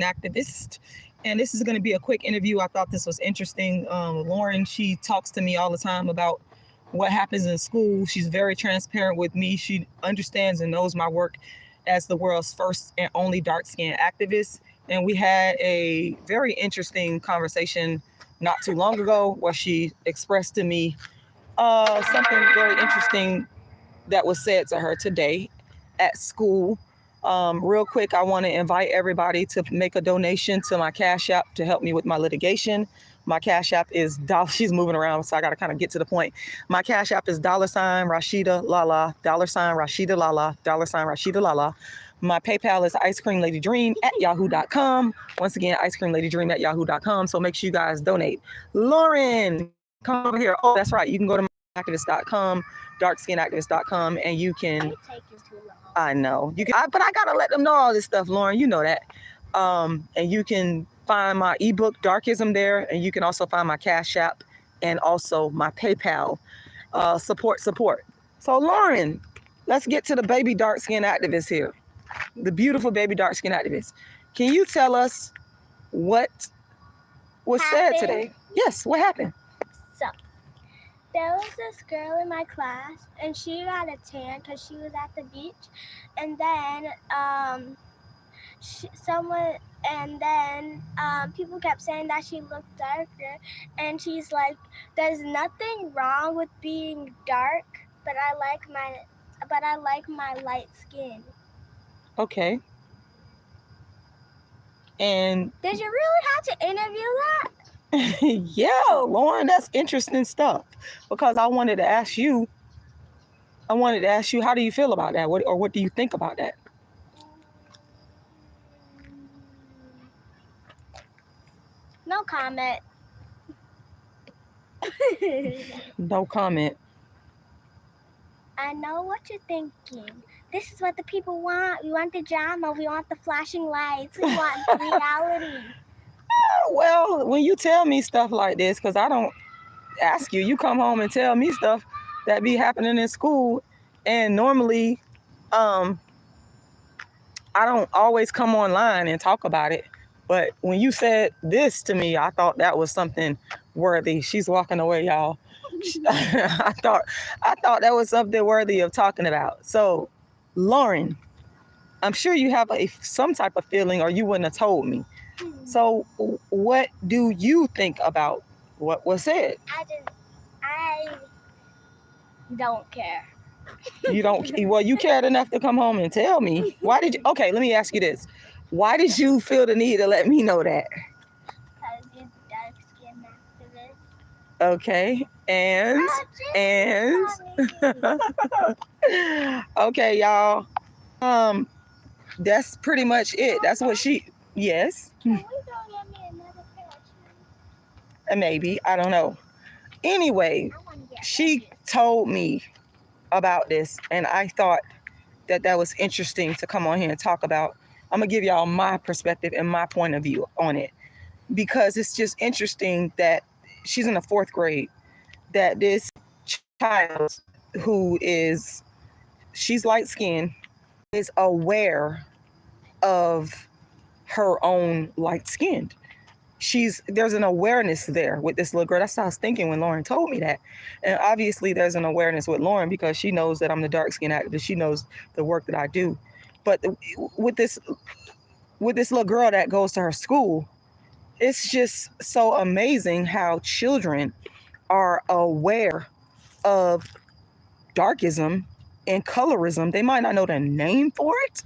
Activist, and this is going to be a quick interview. I thought this was interesting. Lauren, she talks to me all the time about what happens in school. She's very transparent with me. She understands and knows my work as the world's first and only dark-skinned activist. And we had a very interesting conversation not too long ago where she expressed to me something very interesting that was said to her today at school. Real quick, I want to invite everybody to make a donation to my Cash App to help me with my litigation. My Cash App is she's moving around, so I got to kind of get to the point. My Cash App is $Rashida Rashida Rashida. My PayPal is icecreamladydream@yahoo.com. Once again, icecreamladydream@yahoo.com. So make sure you guys donate. Lauren, come over here. Oh, that's right. You can go to activist.com, darkskinactivist.com, and you can. I know you can, but I gotta let them know all this stuff, Lauren. You know that. And you can find my ebook Darkism there, and you can also find my Cash App and also my PayPal. Support. So Lauren, let's get to the baby dark skin activist here, the beautiful baby dark skin activist. Can you tell us what was said today? Yes, what happened? So there was this girl in my class, and she got a tan because she was at the beach. And then people kept saying that she looked darker, and she's like, "There's nothing wrong with being dark, but I like my light skin." Okay. And did you really have to interview that? Yeah, Lauren, that's interesting stuff, because I wanted to ask you, how do you feel about that? What do you think about that? No comment. No comment. I know what you're thinking. This is what the people want. We want the drama. We want the flashing lights. We want reality. Well, when you tell me stuff like this, because I don't ask you, you come home and tell me stuff that be happening in school, and normally I don't always come online and talk about it, but when you said this to me, I thought that was something worthy. She's walking away, y'all. I thought that was something worthy of talking about. So Lauren, I'm sure you have some type of feeling, or you wouldn't have told me. So what do you think about what was said? I don't care. You don't? Well, you cared enough to come home and tell me. Why did you? Okay, let me ask you this. Why did you feel the need to let me know that? Because you're dark skin activist. Okay, and okay, y'all. That's pretty much it. That's what she. Yes. Can we go get me another pair of shoes? Maybe, I don't know. Anyway, she told me about this, and I thought that was interesting to come on here and talk about. I'm gonna give y'all my perspective and my point of view on it, because it's just interesting that she's in the 4th grade, that this child she's light skinned, is aware of her own light skinned. There's an awareness there with this little girl. That's what I was thinking when Lauren told me that. And obviously there's an awareness with Lauren, because she knows that I'm the dark skin activist. She knows the work that I do. But with this little girl that goes to her school, it's just so amazing how children are aware of darkism and colorism. They might not know the name for it,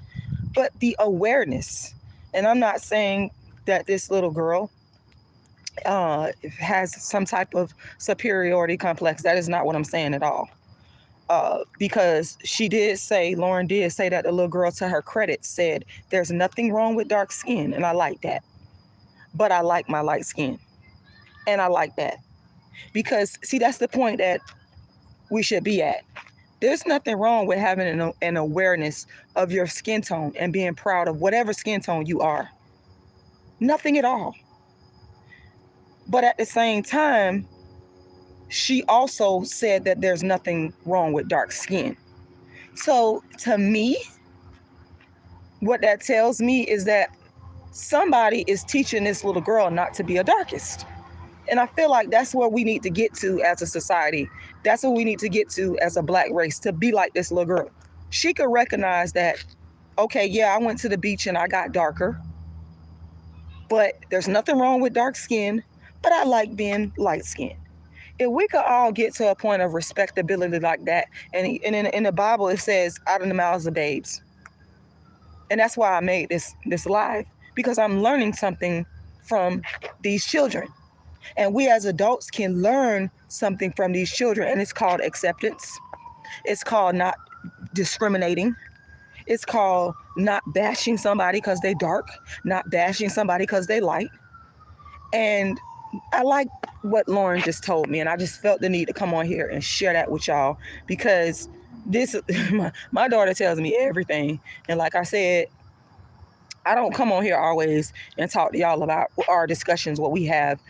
but the awareness. And I'm not saying that this little girl has some type of superiority complex. That is not what I'm saying at all. Because Lauren did say that the little girl, to her credit, said there's nothing wrong with dark skin, and I like that. But I like my light skin, and I like that, because see, that's the point that we should be at. There's nothing wrong with having an awareness of your skin tone and being proud of whatever skin tone you are. Nothing at all. But at the same time, she also said that there's nothing wrong with dark skin. So to me, what that tells me is that somebody is teaching this little girl not to be a darkist. And I feel like that's where we need to get to as a society. That's what we need to get to as a black race, to be like this little girl. She could recognize that, okay, yeah, I went to the beach and I got darker, but there's nothing wrong with dark skin, but I like being light skinned. If we could all get to a point of respectability like that, and in the Bible it says, out of the mouths of babes. And that's why I made this live, because I'm learning something from these children. And we as adults can learn something from these children, and it's called acceptance. It's called not discriminating. It's called not bashing somebody because they dark, not bashing somebody because they light. And I like what Lauren just told me, and I just felt the need to come on here and share that with y'all, because this my daughter tells me everything. And like I said, I don't come on here always and talk to y'all about our discussions, what we have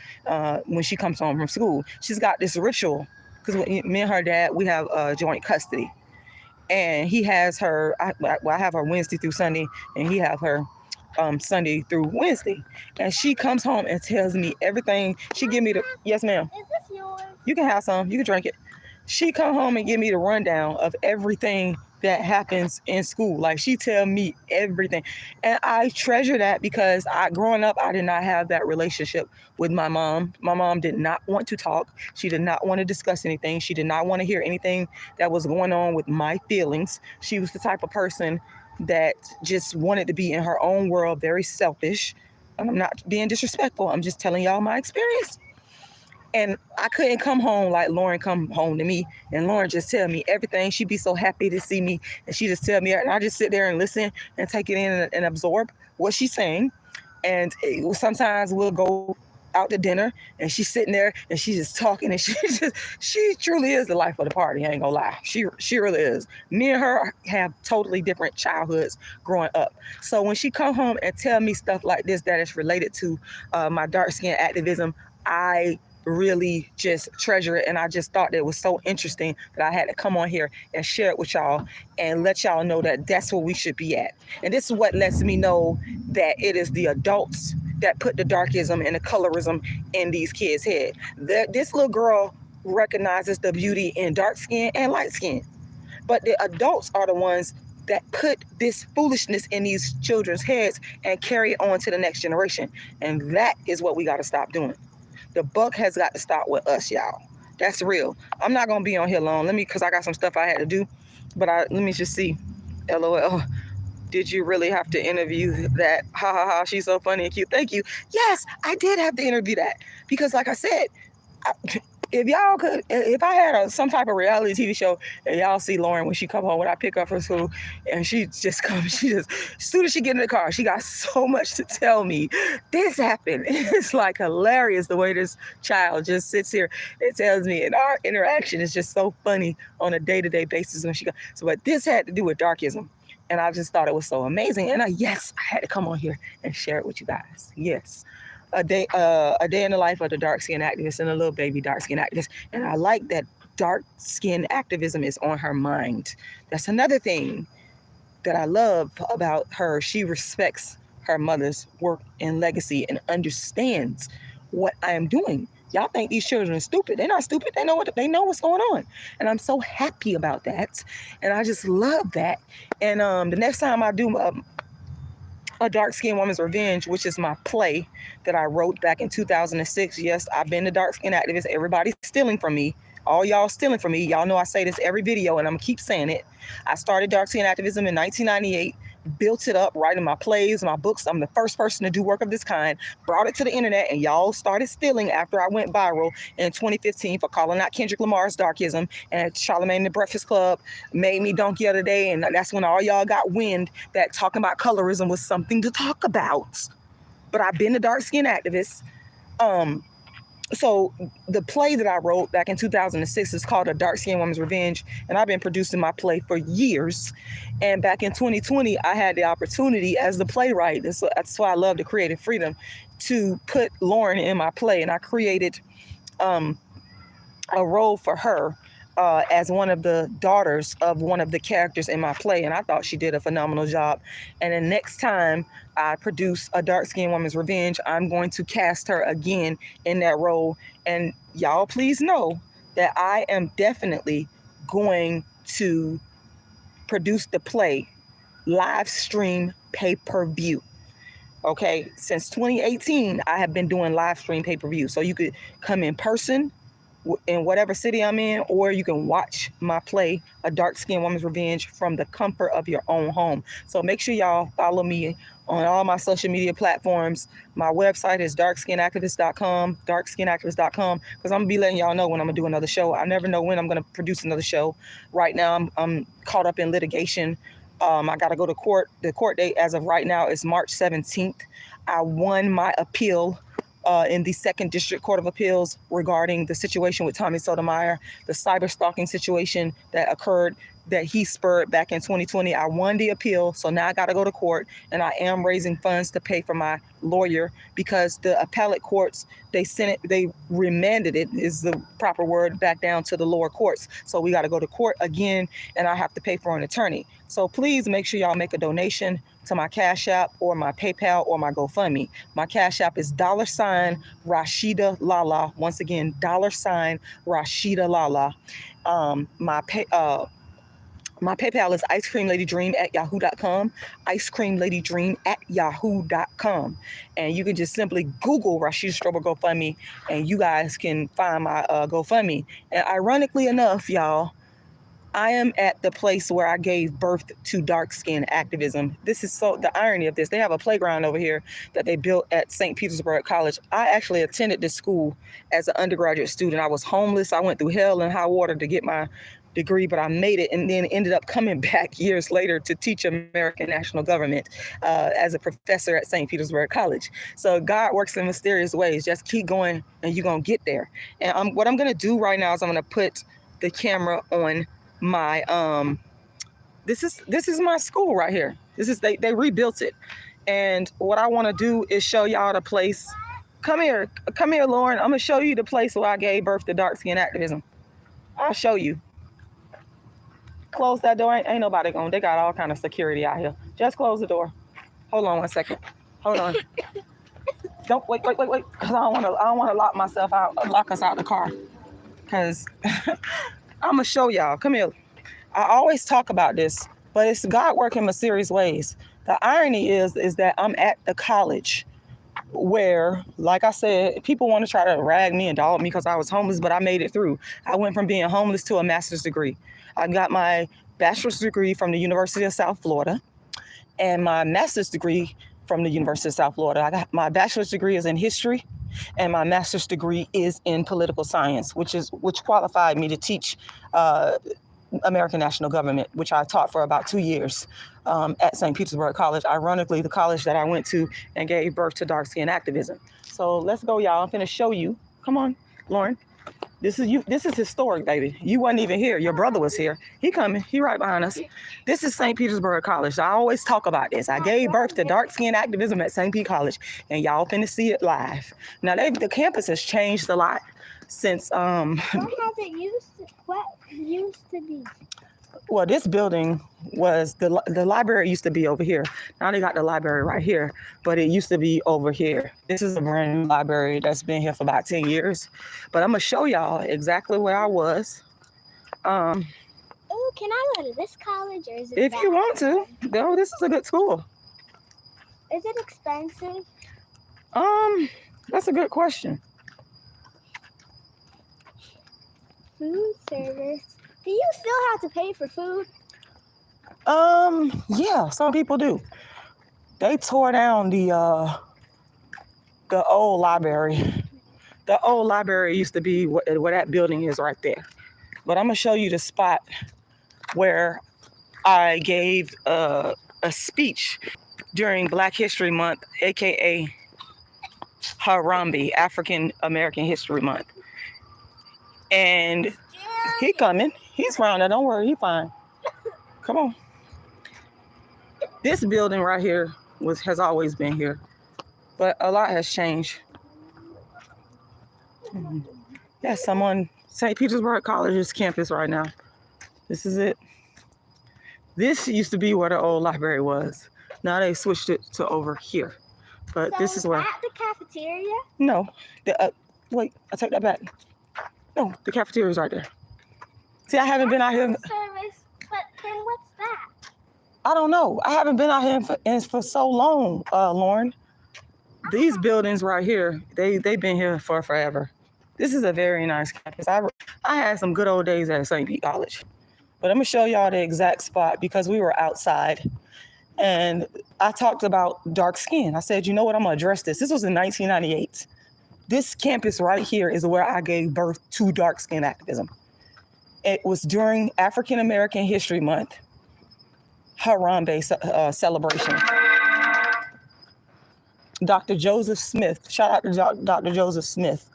when she comes home from school. She's got this ritual, because me and her dad, we have joint custody. And he has her, I have her Wednesday through Sunday, and he have her Sunday through Wednesday. And she comes home and tells me everything. She give me the, yes ma'am. Is this yours? You can have some, you can drink it. She come home and give me the rundown of everything that happens in school. Like, she tell me everything. And I treasure that, because growing up, I did not have that relationship with my mom. My mom did not want to talk. She did not want to discuss anything. She did not want to hear anything that was going on with my feelings. She was the type of person that just wanted to be in her own world, very selfish. And I'm not being disrespectful. I'm just telling y'all my experience. And I couldn't come home like Lauren come home to me, and Lauren just tell me everything. She'd be so happy to see me, and she just tell me, and I just sit there and listen and take it in and absorb what she's saying. And sometimes we'll go out to dinner, and she's sitting there and she's just talking, and she truly is the life of the party. I ain't gonna lie, she really is. Me and her have totally different childhoods growing up. So when she come home and tell me stuff like this that is related to my dark skin activism, I really just treasure it. And I just thought that it was so interesting that I had to come on here and share it with y'all and let y'all know that that's where we should be at. And this is what lets me know that it is the adults that put the darkism and the colorism in these kids' head. This little girl recognizes the beauty in dark skin and light skin, but the adults are the ones that put this foolishness in these children's heads and carry it on to the next generation. And that is what we got to stop doing. The buck has got to start with us, y'all. That's real. I'm not going to be on here long. Because I got some stuff I had to do. But let me just see. LOL. Did you really have to interview that? Ha ha ha. She's so funny and cute. Thank you. Yes, I did have to interview that. Because like I said, if I had some type of reality TV show and y'all see Lauren when she come home, when I pick up from school, and she just comes, as soon as she get in the car, she got so much to tell me. This happened. It's like hilarious the way this child just sits here and tells me, and our interaction is just so funny on a day-to-day basis when she goes. So, but this had to do with darkism, and I just thought it was so amazing. And I had to come on here and share it with you guys. Yes. A day in the life of the dark skin activist and a little baby dark skin activist. And I like that dark skin activism is on her mind. That's another thing that I love about her. She respects her mother's work and legacy and understands what I am doing. Y'all think these children are stupid. They're not stupid. They know what's going on. And I'm so happy about that. And I just love that. And the next time I do A Dark Skinned Woman's Revenge, which is my play that I wrote back in 2006. Yes, I've been a dark skin activist. Everybody's stealing from me. All y'all stealing from me. Y'all know I say this every video, and I'm going to keep saying it. I started dark skin activism in 1998, built it up, writing my plays, my books. I'm the first person to do work of this kind, brought it to the internet, and y'all started stealing after I went viral in 2015 for calling out Kendrick Lamar's darkism. And Charlamagne the Breakfast Club made me donkey of the day, and that's when all y'all got wind that talking about colorism was something to talk about. But I've been a dark skin activist. So the play that I wrote back in 2006 is called A Dark Skinned Woman's Revenge, and I've been producing my play for years. And back in 2020, I had the opportunity as the playwright, that's why I love the creative freedom, to put Lauren in my play, and I created a role for her as one of the daughters of one of the characters in my play, and I thought she did a phenomenal job. And then next time I produce A Dark-Skinned Woman's Revenge, I'm going to cast her again in that role. And y'all please know that I am definitely going to produce the play live stream pay-per-view. Okay, since 2018, I have been doing live stream pay-per-view. So you could come in person in whatever city I'm in, or you can watch my play, A Dark-Skinned Woman's Revenge, from the comfort of your own home. So make sure y'all follow me on all my social media platforms. My website is darkskinactivist.com, darkskinactivist.com, because I'm gonna be letting y'all know when I'm gonna do another show. I never know when I'm gonna produce another show. Right now, I'm caught up in litigation. I got to go to court. The court date as of right now is March 17th. I won my appeal in the Second District Court of Appeals regarding the situation with Tommy Sotomayor, the cyber stalking situation that occurred, that he spurred back in 2020. I won the appeal, so now I got to go to court, and I am raising funds to pay for my lawyer because the appellate courts, they remanded it, is the proper word, back down to the lower courts. So we got to go to court again, and I have to pay for an attorney. So please make sure y'all make a donation to my Cash App or my PayPal or my GoFundMe. My Cash App is $Rashidalala. Once again, $Rashidalala. My PayPal is icecreamladydream@yahoo.com, icecreamladydream@yahoo.com. And you can just simply Google Rashida Strober GoFundMe, and you guys can find my GoFundMe. And ironically enough, y'all, I am at the place where I gave birth to dark-skinned activism. This is so the irony of this. They have a playground over here that they built at St. Petersburg College. I actually attended this school as an undergraduate student. I was homeless. I went through hell and high water to get my degree, but I made it, and then ended up coming back years later to teach American national government as a professor at St. Petersburg College. So God works in mysterious ways. Just keep going and you're going to get there. And what I'm going to do right now is I'm going to put the camera on my this is my school right here. This is they rebuilt it, and what I want to do is show y'all the place. Come here, Lauren. I'm gonna show you the place where I gave birth to dark-skinned activism. I'll show you. Close that door. Ain't nobody going. They got all kind of security out here. Just close the door. Hold on 1 second. Hold on. Don't wait. Cause I don't want to lock myself out. Lock us out the car. Cause I'm gonna show y'all. Come here. I always talk about this, but it's God working in mysterious ways. The irony is that I'm at the college where, like I said, people want to try to rag me and dog me because I was homeless, but I made it through. I went from being homeless to a master's degree. I got my bachelor's degree from the University of South Florida and my master's degree from the University of South Florida. I got my bachelor's degree is in history and my master's degree is in political science, which qualified me to teach American national government, which I taught for about 2 years at St. Petersburg College. Ironically, the college that I went to and gave birth to dark-skinned activism. So let's go, y'all. I'm finna show you. Come on, Lauren. This is you. This is historic, baby. You wasn't even here. Your brother was here. He coming. He right behind us. This is St. Petersburg College. I always talk about this. I gave birth to dark-skinned activism at St. Pete College, and y'all finna see it live. Now, the campus has changed a lot since. What has it used to be? Well, this building was the library used to be over here. Now they got the library right here, but it used to be over here. This is a brand new library that's been here for about 10 years. But I'm gonna show y'all exactly where I was. Oh, can I go to this college, or is it? If you want to, no, this is a good school. Is it expensive? That's a good question. Food service. Do you still have to pay for food? Yeah, some people do. They tore down the old library. The old library used to be where that building is right there. But I'm gonna show you the spot where I gave a speech during Black History Month, aka Harambe, African American History Month. And he coming. He's around there. Don't worry, he fine. Come on. This building right here has always been here, but a lot has changed. Yeah, someone St. Petersburg College's campus right now. This is it. This used to be where the old library was. Now they switched it to over here. But So this is where. at the cafeteria? No. Wait, I take that back. No, the cafeteria is right there. See, I haven't been out here. Service, but then what's that? I don't know. I haven't been out here for so long, Lauren. These buildings right here, they've been here for forever. This is a very nice campus. I had some good old days at St. Pete College. But I'm going to show y'all the exact spot because we were outside. And I talked about dark skin. I said, you know what? I'm going to address this. This was in 1998. This campus right here is where I gave birth to dark skin activism. It was during African American History Month, Harambe celebration. Dr. Joseph Smith, shout out to Dr. Joseph Smith.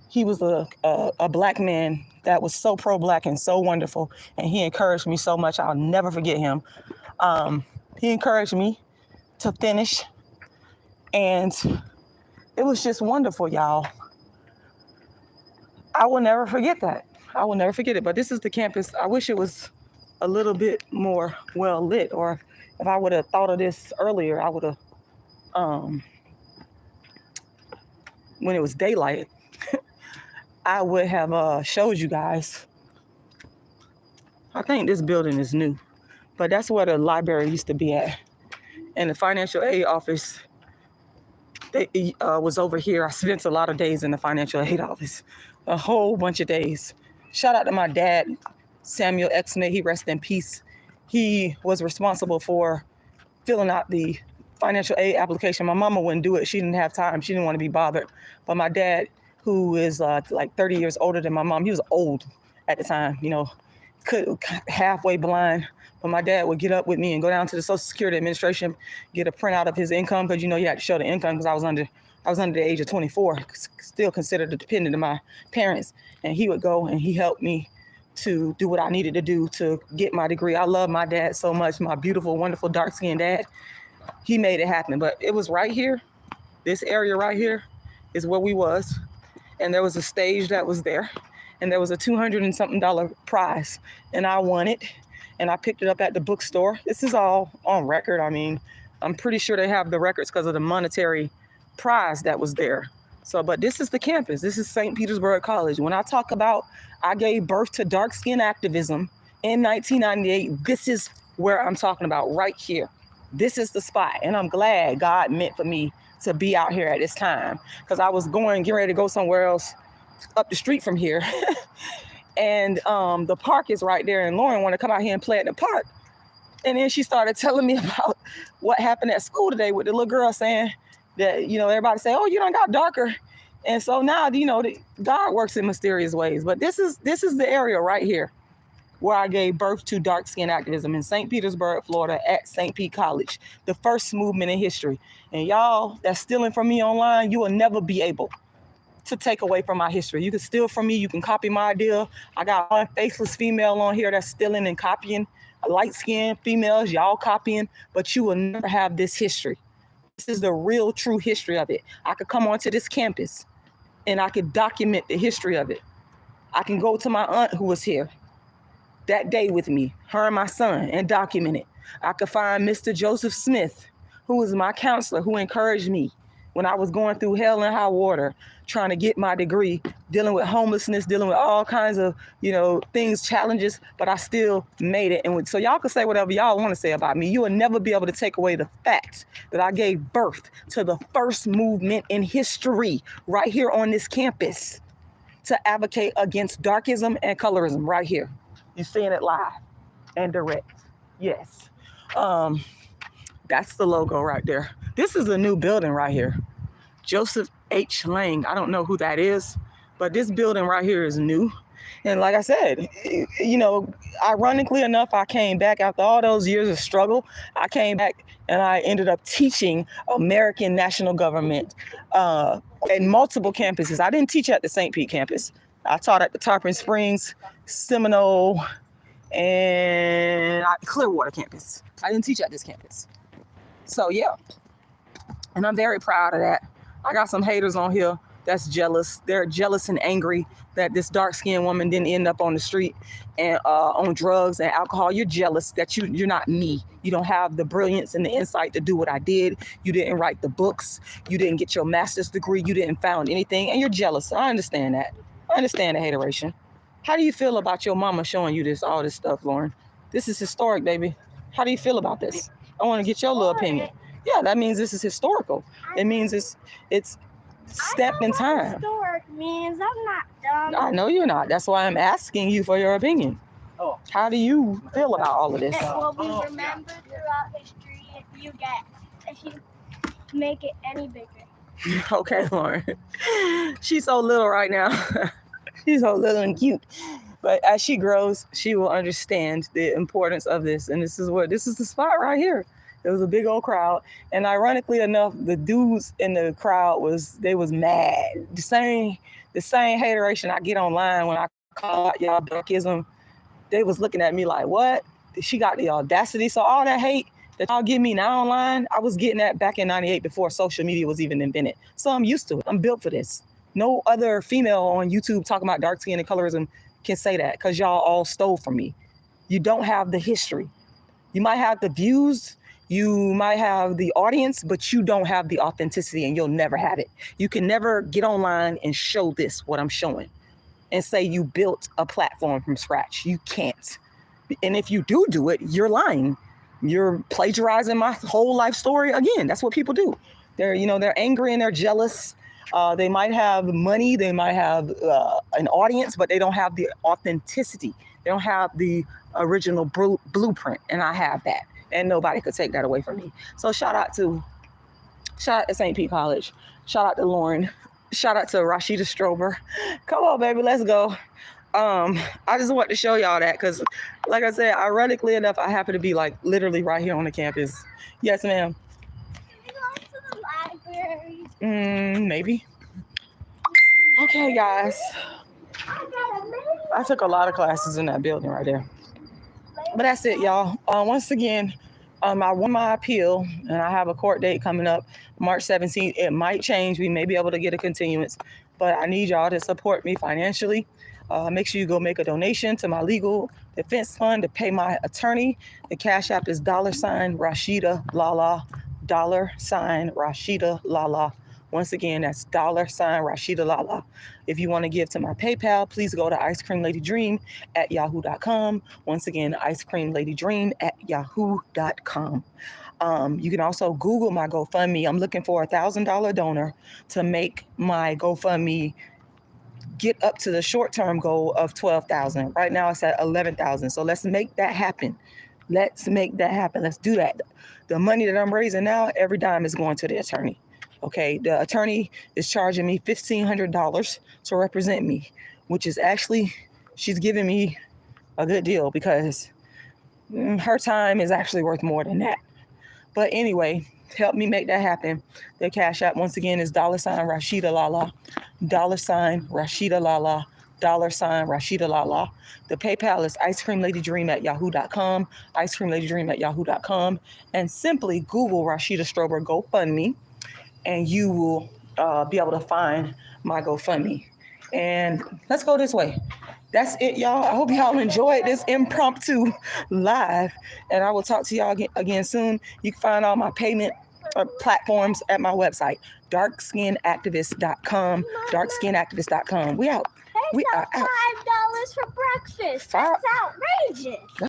He was a black man that was so pro-black and so wonderful. And he encouraged me so much. I'll never forget him. He encouraged me to finish. And it was just wonderful, y'all. I will never forget that. I will never forget it. But this is the campus. I wish it was a little bit more well lit. Or if I would have thought of this earlier, I would have, when it was daylight, I would have showed you guys. I think this building is new, but that's where the library used to be at. And the financial aid office was over here. I spent a lot of days in the financial aid office, a whole bunch of days. Shout out to my dad, Samuel Exney, he rest in peace. He was responsible for filling out the financial aid application. My mama wouldn't do it. She didn't have time. She didn't want to be bothered. But my dad, who is like 30 years older than my mom, he was old at the time, you know, halfway blind. But my dad would get up with me and go down to the Social Security Administration, get a printout of his income, because, you know, you had to show the income because I was under the age of 24, still considered a dependent of my parents. And he would go and he helped me to do what I needed to do to get my degree. I love my dad so much, my beautiful, wonderful, dark-skinned dad. He made it happen. But it was right here. This area right here is where we was. And there was a stage that was there. And there was a $200 and something prize. And I won it. And I picked it up at the bookstore. This is all on record. I mean, I'm pretty sure they have the records because of the monetary prize that was there. So, but this is the campus. This is St. Petersburg College. When I talk about I gave birth to dark skin activism in 1998, this is where I'm talking about, right here. This is the spot. And I'm glad God meant for me to be out here at this time, because I was getting ready to go somewhere else up the street from here. And the park is right there. And Lauren wanted to come out here and play at the park. And then she started telling me about what happened at school today with the little girl saying that, you know, everybody say, oh, you done got darker. And so now, you know, God works in mysterious ways. But this is the area right here where I gave birth to dark skin activism in St. Petersburg, Florida at St. Pete College, the first movement in history. And y'all that's stealing from me online, you will never be able to take away from my history. You can steal from me. You can copy my idea. I got one faceless female on here that's stealing and copying. Light-skinned females, y'all copying, but you will never have this history. This is the real, true history of it. I could come onto this campus and I could document the history of it. I can go to my aunt who was here that day with me, her and my son, and document it. I could find Mr. Joseph Smith, who was my counselor, who encouraged me when I was going through hell and high water, trying to get my degree, dealing with homelessness, dealing with all kinds of, you know, things, challenges, but I still made it. And so y'all can say whatever y'all want to say about me. You will never be able to take away the fact that I gave birth to the first movement in history right here on this campus to advocate against darkism and colorism right here. You're seeing it live and direct. Yes. That's the logo right there. This is a new building right here. Joseph H. Lang. I don't know who that is, but this building right here is new. And like I said, you know, ironically enough, I came back after all those years of struggle. I came back and I ended up teaching American national government at multiple campuses. I didn't teach at the St. Pete campus. I taught at the Tarpon Springs, Seminole, and Clearwater campus. I didn't teach at this campus. So yeah, and I'm very proud of that. I got some haters on here that's jealous. They're jealous and angry that this dark-skinned woman didn't end up on the street and on drugs and alcohol. You're jealous that you're not me. You don't have the brilliance and the insight to do what I did. You didn't write the books. You didn't get your master's degree. You didn't found anything, and you're jealous. I understand that. I understand the hateration. How do you feel about your mama showing you all this stuff, Lauren? This is historic, baby. How do you feel about this? I want to get your little opinion. Yeah, that means this is historical. It means it's stepped in time. Historic means I'm not dumb. I know you're not. That's why I'm asking you for your opinion. How do you feel about all of this? It will be remembered throughout history if you make it any bigger. Okay, Lauren. She's so little right now. She's so little and cute. But as she grows, she will understand the importance of this. And this is the spot right here. There was a big old crowd. And ironically enough, the dudes in the crowd was mad. The same hateration I get online when I call out y'all darkism. They was looking at me like, what? She got the audacity. So all that hate that y'all give me now online, I was getting that back in 98 before social media was even invented. So I'm used to it. I'm built for this. No other female on YouTube talking about dark skin and colorism can say that because y'all all stole from me. You don't have the history. You might have the views, you might have the audience, but you don't have the authenticity and you'll never have it. You can never get online and show this, what I'm showing, and say you built a platform from scratch. You can't. And if you do it, you're lying. You're plagiarizing my whole life story again. That's what people do. They're angry and they're jealous. They might have money, they might have an audience, but they don't have the authenticity. They don't have the original blueprint, and I have that. And nobody could take that away from me. So shout out to St. Pete College. Shout out to Lauren. Shout out to Rashida Strober. Come on, baby, let's go. I just want to show y'all that because, like I said, ironically enough, I happen to be like literally right here on the campus. Yes, ma'am. Maybe. Okay, guys. I took a lot of classes in that building right there. But that's it, y'all. Once again, I won my appeal, and I have a court date coming up March 17th. It might change. We may be able to get a continuance, but I need y'all to support me financially. Make sure you go make a donation to my legal defense fund to pay my attorney. The Cash App is $Rashida Lala. $Rashida Lala. Once again, that's $Rashida Lala. If you want to give to my PayPal, please go to icecreamladydream@yahoo.com. Once again, icecreamladydream@yahoo.com. You can also Google my GoFundMe. I'm looking for $1,000 donor to make my GoFundMe get up to the short-term goal of 12,000. Right now it's at 11,000. So let's make that happen. Let's do that. The money that I'm raising now, every dime is going to the attorney. Okay, the attorney is charging me $1,500 to represent me, which is actually, she's giving me a good deal because her time is actually worth more than that. But anyway, help me make that happen. The Cash App, once again, is $Rashida Lala. $Rashida Lala. $Rashida Lala. The PayPal is icecreamladydream@yahoo.com. icecreamladydream@yahoo.com. And simply Google Rashida Strober GoFundMe, and you will be able to find my GoFundMe. And let's go this way. That's it, y'all. I hope y'all enjoyed this impromptu live, and I will talk to y'all again soon. You can find all my payment platforms at my website, darkskinactivist.com. darkskinactivist.com. We out. We got $5 for breakfast. That's outrageous.